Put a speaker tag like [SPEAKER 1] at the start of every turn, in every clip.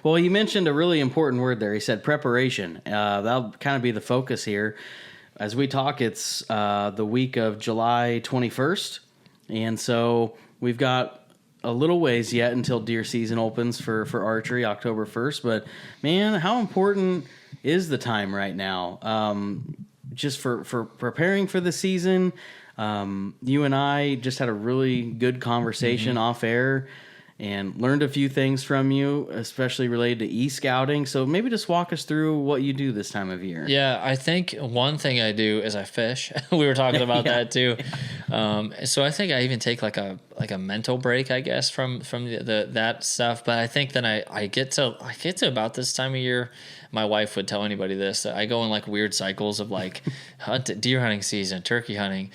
[SPEAKER 1] Well, he mentioned a really important word there. He said preparation. That'll kind of be the focus here. As we talk, it's the week of July 21st. And so we've got a little ways yet until deer season opens for archery, October 1st. But, man, how important is the time right now? Just for preparing for the season. You and I just had a really good conversation off air and learned a few things from you, especially related to e-scouting. So maybe just walk us through what you do this time of year.
[SPEAKER 2] Yeah, I think one thing I do is I fish. We were talking about that too. So I think I even take like a mental break, I guess, from the that stuff. But I think then I get to about this time of year. My wife would tell anybody this. I go in like weird cycles of like deer hunting season, turkey hunting,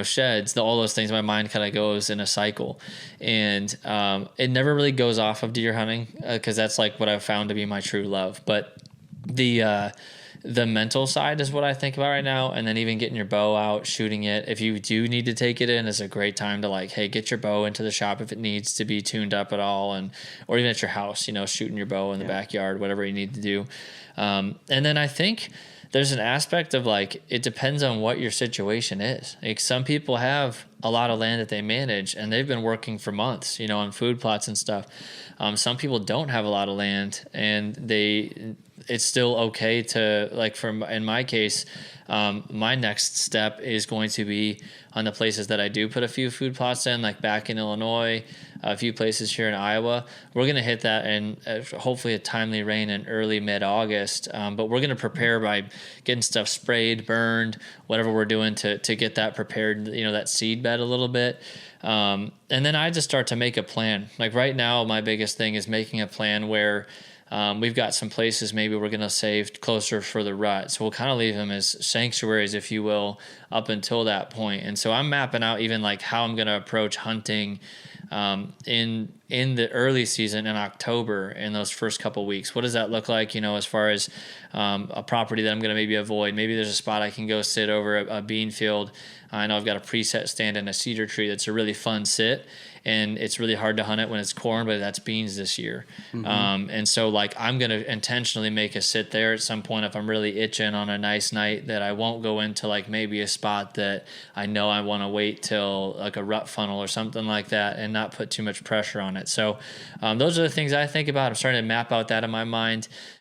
[SPEAKER 2] sheds, all those things. My mind kind of goes in a cycle, and it never really goes off of deer hunting because that's like what I've found to be my true love. But the mental side is what I think about right now. And then even getting your bow out, shooting it. If you do need to take it in, it's a great time to like, hey, get your bow into the shop if it needs to be tuned up at all. Or even at your house, shooting your bow in the backyard, whatever you need to do. And then I think there's an aspect of like, it depends on what your situation is. Like some people have a lot of land that they manage and they've been working for months, on food plots and stuff. Some people don't have a lot of land and it's still okay to like, in my case, my next step is going to be on the places that I do put a few food plots in, like back in Illinois, a few places here in Iowa. We're going to hit that in hopefully a timely rain in early mid-August. But we're going to prepare by getting stuff sprayed, burned, whatever we're doing to get that prepared, that seed bed a little bit. And then I just start to make a plan. Like right now, my biggest thing is making a plan where we've got some places maybe we're going to save closer for the rut. So we'll kind of leave them as sanctuaries, if you will, up until that point. And so I'm mapping out even like how I'm going to approach hunting in the early season in October in those first couple weeks. What does that look like, as far as a property that I'm going to maybe avoid? Maybe there's a spot I can go sit over a bean field. I know I've got a preset stand in a cedar tree that's a really fun sit. And it's really hard to hunt it when it's corn, but that's beans this year. And so like I'm going to intentionally make a sit there at some point if I'm really itching on a nice night, that I won't go into like maybe a spot that I know I want to wait till like a rut funnel or something like that and not put too much pressure on it. So those are the things I think about. I'm starting to map out that in my mind.